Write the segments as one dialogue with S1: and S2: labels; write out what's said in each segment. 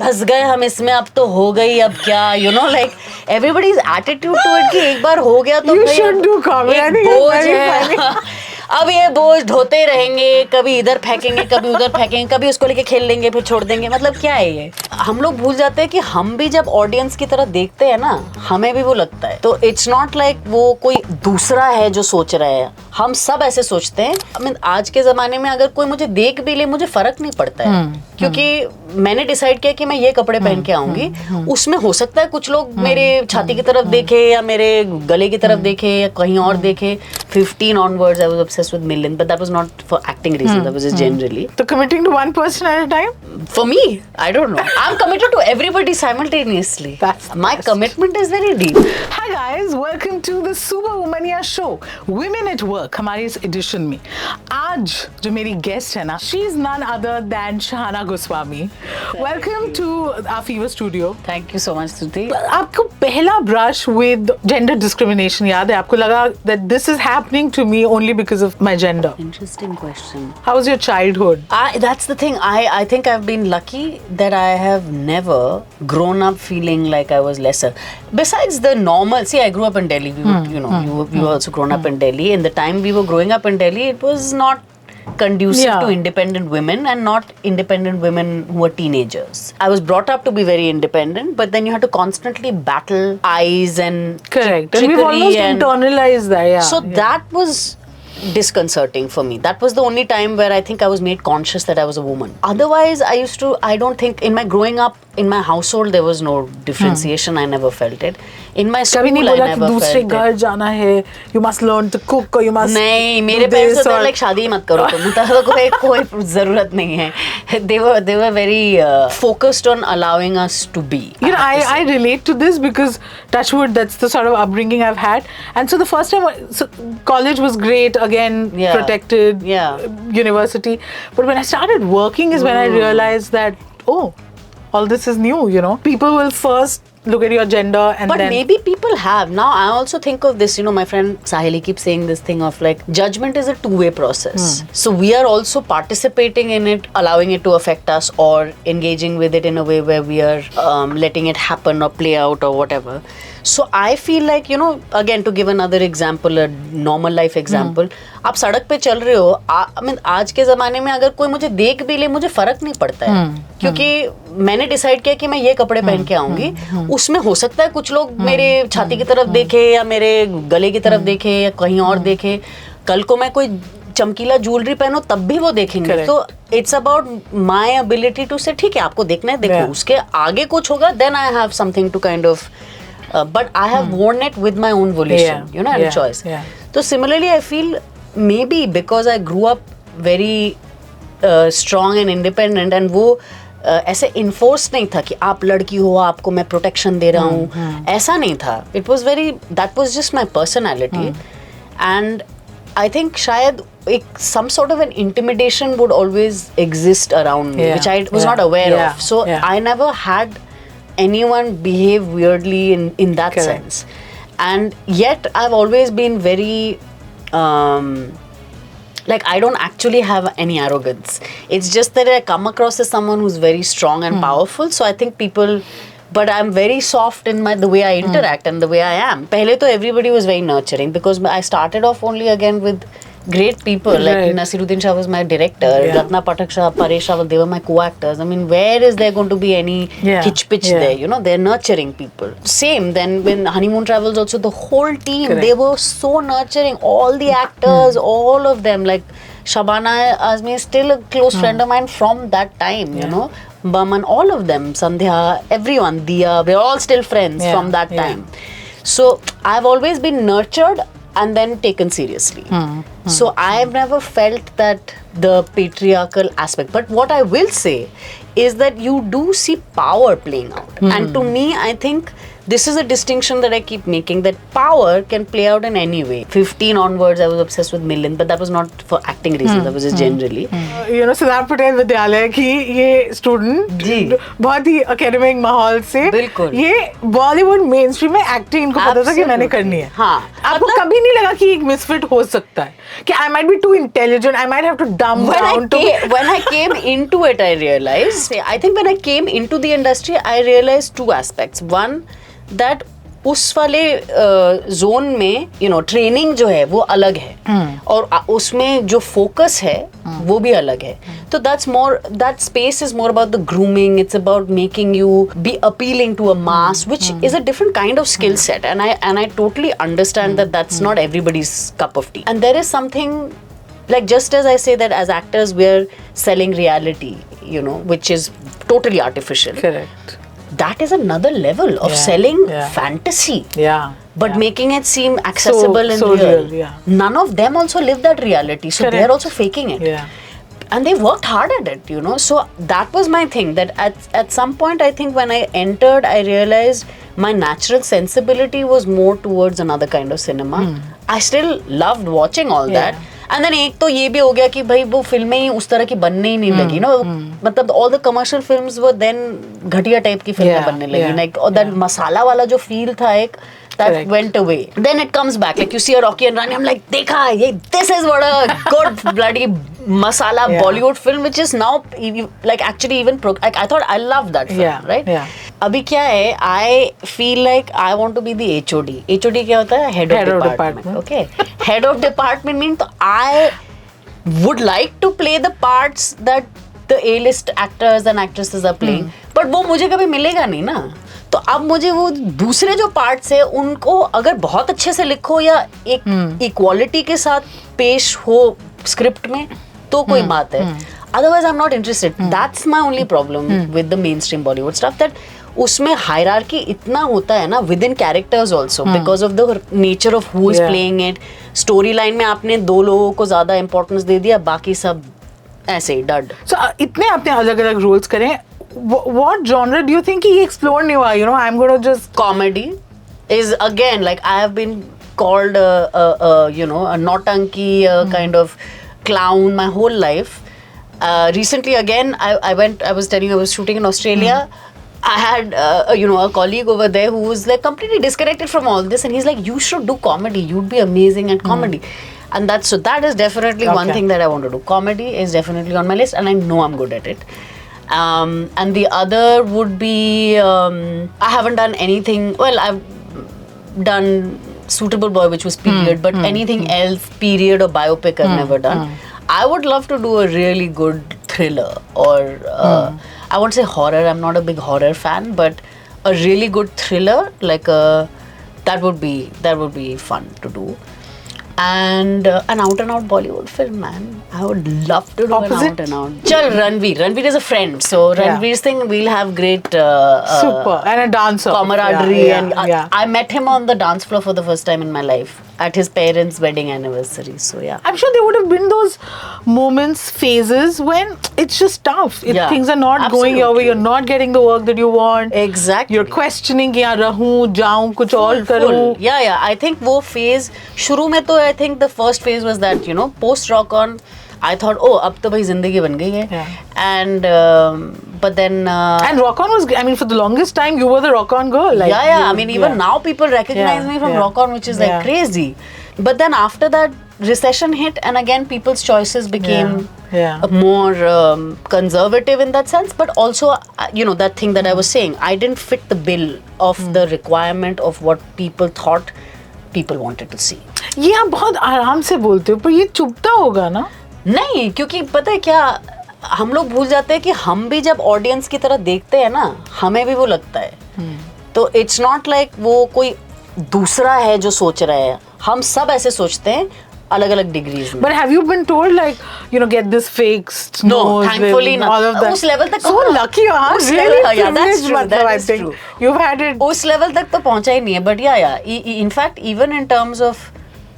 S1: फंस गए हम इसमें, अब तो हो गई, अब क्या, you know, like everybody's attitude to it कि एक बार हो गया तो
S2: You should do comedy. I think it's
S1: बोझ
S2: very
S1: है।
S2: funny.
S1: अब ये बोझ ढोते रहेंगे, कभी इधर फेंकेंगे, कभी उधर फेंकेंगे, कभी उसको लेके खेल लेंगे, फिर छोड़ देंगे, मतलब क्या है ये। हम लोग भूल जाते हैं कि हम भी जब ऑडियंस की तरह देखते हैं ना, हमें भी वो लगता है। तो इट्स नॉट लाइक वो कोई दूसरा है जो सोच रहा है, हम सब ऐसे सोचते हैं। I mean, आज के जमाने में अगर कोई मुझे देख भी ले, मुझे फर्क नहीं पड़ता है, क्योंकि मैंने डिसाइड किया कि मैं ये कपड़े पहन के आऊंगी। उसमें हो सकता है कुछ लोग मेरे छाती की तरफ देखे, या मेरे गले की तरफ देखे, या कहीं और देखे। 15 onwards I was obsessed with million, but that was not for acting reasons, that was just generally.
S2: So committing to one person at a time?
S1: For me, I don't know. I'm committed to everybody simultaneously.
S2: That's the
S1: My
S2: best.
S1: commitment is very deep.
S2: Hi guys, welcome to the Superwomania show, Women at Work. हमारी इस addition में आज जो मेरी guest है ना, she is none other than Shahana Goswami. Welcome to our Fever Studio.
S1: Thank you so much, Shruti.
S2: आपको पहला brush with gender discrimination याद है? आपको लगा that this is happening to me only because of my gender?
S1: Interesting question.
S2: How was your childhood?
S1: That's the thing. I think I've been lucky that I have never grown up feeling like I was lesser. Besides the normal, see, I grew up in Delhi. We were, you know, you were also grown up in Delhi. In the time we were growing up in Delhi, it was not conducive to independent women, and not independent women who were teenagers. I was brought up to be very independent, but then you had to constantly battle eyes and
S2: Correct. And
S1: trickery,
S2: we've almost
S1: and
S2: internalized that, yeah.
S1: so that was disconcerting for me. That was the only time where I think I was made conscious that I was a woman. Otherwise, I don't think in my growing up, in my household, there was no differentiation. I never felt it. In my school,
S2: कभी नहीं
S1: I
S2: बोला कि
S1: never
S2: दूसरे
S1: felt
S2: घर
S1: it.
S2: जाना है, you must learn to cook or you must
S1: नहीं, मेरे
S2: do
S1: पेरेंट्स
S2: this
S1: तो
S2: or-
S1: लाइक शादी ही मत करो तुम, तो कोई जरूरत नहीं है. They were very focused on allowing us to be.
S2: You know,
S1: have to
S2: I relate to this because touchwood, that's the sort of upbringing I've had. And so the first time, so college was great, again,
S1: Yeah.
S2: protected,
S1: Yeah.
S2: university. But when I started working is when I realized that, oh, all this is new, you know. People will first look at your gender and
S1: But
S2: then...
S1: maybe people have. Now I also think of this, you know, my friend Sahili keeps saying this thing of like, judgment is a two-way process. So we are also participating in it, allowing it to affect us, or engaging with it in a way where we are letting it happen or play out or whatever. So I feel like, you know, again, to give another example, a normal life example, आप सड़क पे चल रहे हो, I mean, आज के ज़माने में अगर कोई मुझे देख भी ले, मुझे फ़र्क नहीं पड़ता है, क्योंकि मैंने डिसाइड किया कि मैं ये कपड़े पहन के आऊंगी। उसमें हो सकता है कुछ लोग मेरे छाती की तरफ देखे, या मेरे गले की तरफ देखे, या कहीं और देखे। कल को मैं कोई चमकीला ज्वेलरी पहनो तब भी वो देखेंगे।
S2: Correct.
S1: तो it's about my ability to say ठीक है, आपको देखना है देखो,
S2: Yeah.
S1: उसके आगे कुछ होगा, then I have something to kind of, but I have worn it with my own volition.
S2: Yeah,
S1: You know, I had
S2: yeah,
S1: a choice.
S2: yeah.
S1: So similarly, I feel maybe because I grew up very strong and independent, and वो ऐसे enforce नहीं था कि आप लड़की हो, आपको मैं प्रोटेक्शन दे रहा हूँ, ऐसा नहीं था. It was very, that was just my personality, and I think शायद एक some sort of an intimidation would always exist around me,
S2: Yeah,
S1: which I was
S2: yeah,
S1: not aware
S2: yeah,
S1: of. So
S2: yeah.
S1: I never had anyone behave weirdly in that
S2: Correct.
S1: sense, and yet I've always been very like, I don't actually have any arrogance. It's just that I come across as someone who's very strong and powerful, so I think people, but I'm very soft in the way I interact and the way I am. Pehle to everybody was very nurturing, because I started off only again with great people, like
S2: Right.
S1: Nasiruddin Shah was my director,
S2: Yeah.
S1: Ratna Pathak Shah, Paresh Rawal, they were my co-actors. I mean, where is there going to be any
S2: Yeah.
S1: hitch-pitch
S2: Yeah.
S1: there? You know, they're nurturing people. Same, then when Honeymoon Travels also, the whole team,
S2: Correct.
S1: they were so nurturing. All the actors, all of them, like Shabana Azmi is still a close friend of mine from that time, you know. Baman, all of them, Sandhya, everyone, Diya, we're all still friends
S2: Yeah.
S1: from that
S2: Yeah.
S1: time. So I've always been nurtured and then taken seriously. So I've never felt that the patriarchal aspect. But what I will say is that you do see power playing out. And to me, I think this is a distinction that I keep making, that power can play out in any way. 15 onwards, I was obsessed with Milind, but that was not for acting reasons. That was just generally.
S2: You know, Siddharth Patel विद्यालय की ये student
S1: जी।
S2: बहुत ही academic माहौल से
S1: बिल्कुल।
S2: ये Bollywood main stream में acting इनको पता था कि मैंने करनी है।
S1: हाँ,
S2: आपको कभी नहीं लगा कि एक मिसफिट हो सकता है कि I might be too intelligent, I might have to dumb down to
S1: when I came into it, I realized, I think when I came into the industry, I realized two aspects. One, that उस वाले zone में training जो है वो अलग है और उसमें जो फोकस है वो भी अलग है. तो that space is more about the grooming. It's about making you be appealing to a mass, which is a different kind of skill set, and I totally understand that that's not everybody's cup of tea. And there is something, like, just as I say that as actors we're selling reality, which is totally artificial.
S2: Correct.
S1: That is another level of selling fantasy.
S2: Yeah.
S1: But making it seem accessible and real.
S2: Yeah.
S1: None of them also live that reality. So they're also faking it.
S2: Yeah.
S1: And they worked hard at it, So that was my thing, that at some point, I think when I entered, I realized my natural sensibility was more towards another kind of cinema. I still loved watching all that. And then एक तो ये भी हो गया कि भाई वो फिल्में ही उस तरह की बनने ही नहीं लगी, मतलब all the commercial films were then घटिया टाइप की फिल्में बनने लगी, like और that मसाला वाला जो feel था एक, that went away. Then it comes back, like you see a Rocky and Rani, I'm like, देखा ये, this is what a good bloody masala Bollywood film, which is now like actually even like I thought I loved that film, right? अभी क्या है, I feel like I want to be the HOD. HOD क्या होता है? Head of department. Okay. Head of department means तो I would like to play the parts that the A-list actors and actresses are playing. But वो मुझे कभी मिलेगा नहीं ना. तो अब मुझे वो दूसरे जो पार्ट्स है उनको अगर बहुत अच्छे से लिखो या एक इक्वालिटी के साथ पेश हो स्क्रिप्ट में तो कोई बात है. Otherwise, I'm not interested. That's my only problem with the mainstream Bollywood stuff. That उसमें hierarchy इतना होता है ना within characters also because of the nature of who is playing it. Storyline में आपने दो लोगों को ज़्यादा importance दे दिया, बाकी सब ऐसे ही डड.
S2: So इतने आपने अलग-अलग roles करें. What genre do you think he explored नहीं हुआ? I'm going to just
S1: comedy is again, like, I have been called a nautanki, kind of clown my whole life. Recently again, I was telling you I was shooting in Australia. I had a colleague over there who was like completely disconnected from all this, and he's like, you should do comedy, you'd be amazing at comedy. And that is definitely one thing that I want to do. Comedy is definitely on my list, and I know I'm good at it. And the other would be, I haven't done anything, well, I've done Suitable Boy, which was period, but anything else, period or biopic, I've never done. I would love to do a really good thriller, or I won't say horror, I'm not a big horror fan, but a really good thriller, like that would be fun to do. And an out and out Bollywood film, man. I would love to do an out and out. Chal, Ranveer is a friend, so Ranveer's thing, we'll have great
S2: super and a dancer
S1: camaraderie. I met him on the dance floor for the first time in my life at his parents' wedding anniversary. So yeah,
S2: I'm sure there would have been those moments, phases when it's just tough. Things are not going your way. You're not getting the work that you want.
S1: Exactly.
S2: You're questioning, yaar rahun, jaun, kuch aur karu.
S1: Yeah. I think वो phase शुरू में तो I think the first phase was that post Rock On. I thought, oh, अब तो भाई जिंदगी बन गई है. And but then
S2: and Rock On was, I mean, for the longest time you were the Rock On girl. Like,
S1: I mean, even now people recognize me from Rock On, which is like crazy. But then after that, recession hit, and again people's choices became more conservative in that sense. But also, that thing that I was saying, I didn't fit the bill of the requirement of what people thought people wanted to see.
S2: ये आप बहुत आराम से बोलते हो, पर ये चुभता होगा ना?
S1: नहीं, क्योंकि पता है क्या, हम लोग भूल जाते हैं कि हम भी जब ऑडियंस की तरह देखते हैं ना, हमें भी वो लगता है. तो इट्स नॉट लाइक वो कोई दूसरा है जो सोच रहा है, हम सब ऐसे सोचते हैं अलग अलग डिग्रीज में.
S2: But have you been told, like, get this fixed?
S1: No, thankfully not. उस लेवल तक
S2: so lucky you are.
S1: Really, that's true. That is true.
S2: You've had it.
S1: उस लेवल तक तो पहुंचा ही नहीं है. But in fact, even in terms of,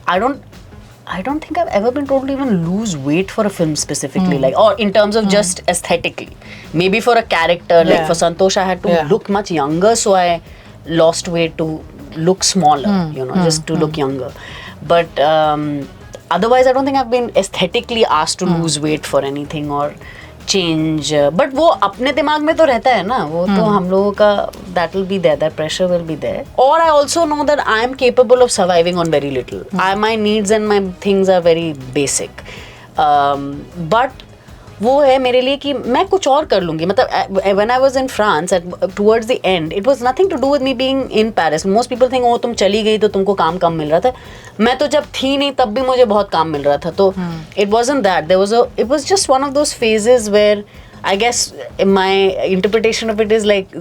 S1: I don't think I've ever been told to even lose weight for a film specifically, like, or in terms of just aesthetically. Maybe for a character, like for Santosh, I had to look much younger, so I lost weight to look smaller, just to look younger. But otherwise, I don't think I've been aesthetically asked to lose weight for anything or change. But वो अपने दिमाग में तो रहता है ना, वो तो हम लोगों का that will be there, that pressure will be there. Or I also know that I am capable of surviving on very little. My needs and my things are very basic. But वो है मेरे लिए कि मैं कुछ और कर लूँगी. मतलब when I was in France towards the end, it was nothing to do with me being in Paris. Most people think, तुम चली गई तो तुमको काम कम मिल रहा था. मैं तो जब थी नहीं तब भी मुझे बहुत काम मिल रहा था. तो it wasn't that. It was just one of those phases where I guess my interpretation of it is like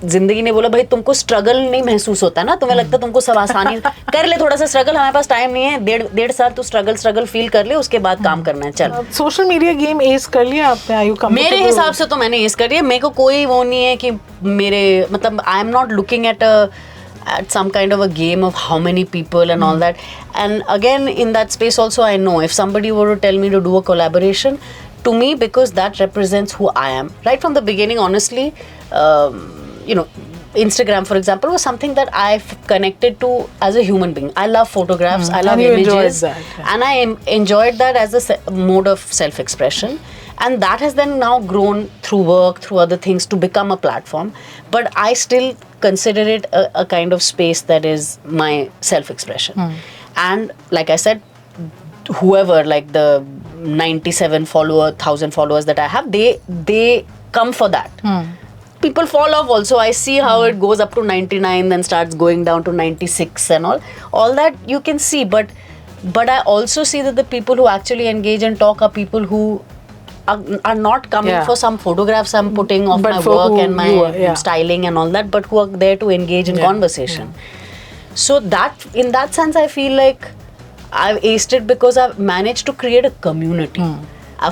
S1: जिंदगी ने बोला भाई तुमको स्ट्रगल नहीं महसूस होता ना, तुम्हें लगता तुमको सब आसानी कर ले, थोड़ा सा स्ट्रगल, हमारे पास टाइम नहीं है, डेढ़ साल तू स्ट्रगल फील कर ले, उसके बाद काम करना है. चल
S2: सोशल मीडिया गेम एस कर लिया आपने? आयु
S1: मेरे हिसाब से तो मैंने एस कर लिया. मेरे को कोई वो नहीं है कि मेरे मतलब I am not looking at some kind of a game of how many people and all that. And again, in that space also, I know if somebody were to tell me to do a collaboration, to me, because that represents who I am right from the beginning, honestly, Instagram, for example, was something that I've connected to as a human being. I love photographs, I love images, and I enjoyed that as a mode of self-expression. And that has then now grown through work, through other things, to become a platform. But I still consider it a kind of space that is my self-expression. And like I said, whoever, like the 1,000 followers that I have, they come for that. People fall off also. I see how it goes up to 99, then starts going down to 96 and all that you can see. But I also see that the people who actually engage and talk are people who are not coming for some photographs I'm putting of my work and my styling and all that, but who are there to engage in conversation. So that, in that sense, I feel like I've aced it because I've managed to create a community.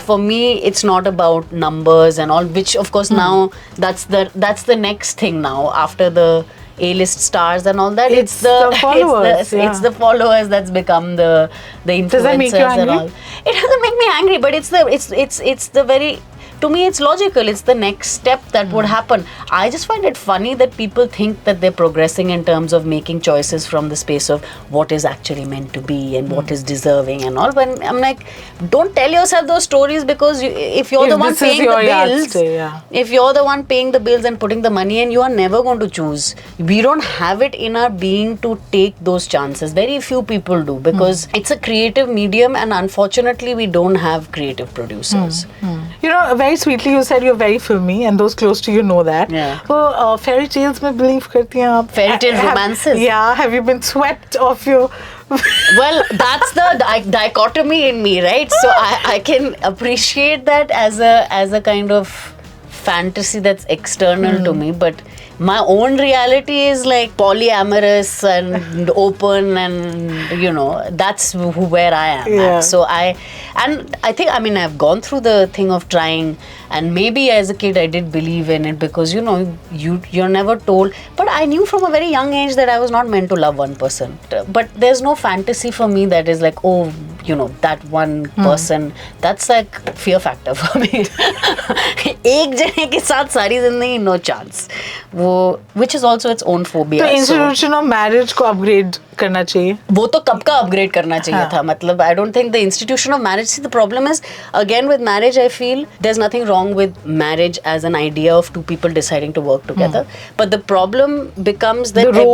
S1: For me, it's not about numbers and all, which of course now that's the next thing now after the A-list stars and all that. It's the followers. It's the followers that's become the influencers.
S2: Does that make you angry?
S1: And all. It doesn't make me angry, but it's the very, to me it's logical. It's the next step that would happen. I just find it funny that people think that they're progressing in terms of making choices from the space of what is actually meant to be and what is deserving and all. When I'm like, don't tell yourself those stories, because if you're the one paying the bills, if you're the one paying the bills and putting the money in, you are never going to choose. We don't have it in our being to take those chances. Very few people do, because it's a creative medium, and unfortunately we don't have creative producers.
S2: You know, very sweetly you said you're very filmy, and those close to you know that. So fairy tales में believe करती हैं आप?
S1: Fairy tale romances?
S2: Yeah, have you been swept off your
S1: well, that's the dichotomy in me, right? So I can appreciate that as a kind of fantasy that's external to me, but my own reality is like polyamorous and open, and that's where I am at. So I think, I mean, I've gone through the thing of trying, and maybe as a kid I did believe in it, because you're never told, but I knew from a very young age that I was not meant to love one person. But there's no fantasy for me that is like, oh, that one person. That's like fear factor for me. एक जने के साथ सारी जिंदगी, no chance. Which is also its own phobia.
S2: तो institution of marriage को upgrade करना चाहिए.
S1: वो तो कब का upgrade करना चाहिए था. मतलब I don't think the institution of marriage. See, the problem is, again, with marriage, I feel there's nothing wrong with marriage as an idea of two people deciding to work together. But the problem becomes that
S2: the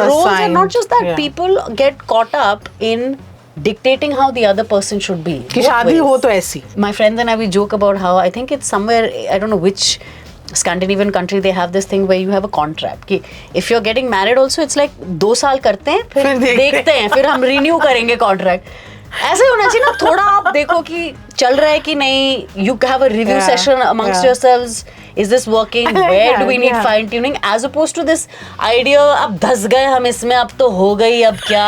S2: roles
S1: are not just that. People get caught up in dictating how the other person should be.
S2: कि शादी हो तो ऐसी.
S1: My friends and I, we joke about how, I think it's somewhere, I don't know which Scandinavian country, they have this thing where you have a contract कि if you're getting married also, it's like 2 साल करते हैं, फिर देखते हैं, फिर हम renew करेंगे contract. ऐसे होना चाहिए ना. थोड़ा आप देखो कि चल रहा है कि नहीं. You have a review session amongst yourselves. Is this working? Where do we need fine tuning? As opposed to this idea, अब धस गए हम इसमें, अब तो हो गई, अब क्या,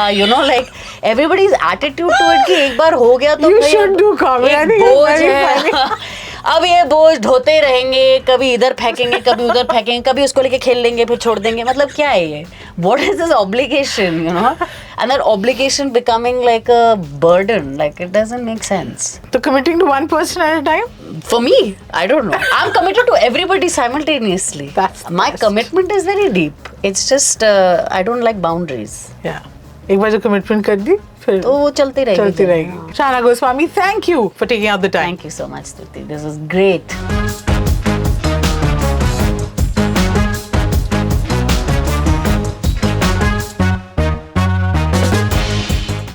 S1: like everybody's attitude to it कि एक बार हो गया तो
S2: you should do comedy. I think it's very funny.
S1: अब ये बोझ ढोते रहेंगे, कभी इधर फेंकेंगे, कभी उधर फेंकेंगे, कभी उसको लेके खेल लेंगे, फिर छोड़ देंगे. मतलब क्या है ये? What is this obligation? and that obligation becoming like a burden, like it doesn't make sense.
S2: So committing to one person at a time?
S1: For me, I don't know. I'm committed to everybody simultaneously.
S2: That's the
S1: my
S2: best.
S1: commitment is very deep. It's just I don't like boundaries.
S2: Yeah. एक बार जो commitment कर दी फिर
S1: तो वो चलती रहेगी.
S2: चलती रहेगी. Shahana Goswami, thank you for taking out the time.
S1: Thank you so much, Stuti. This was great.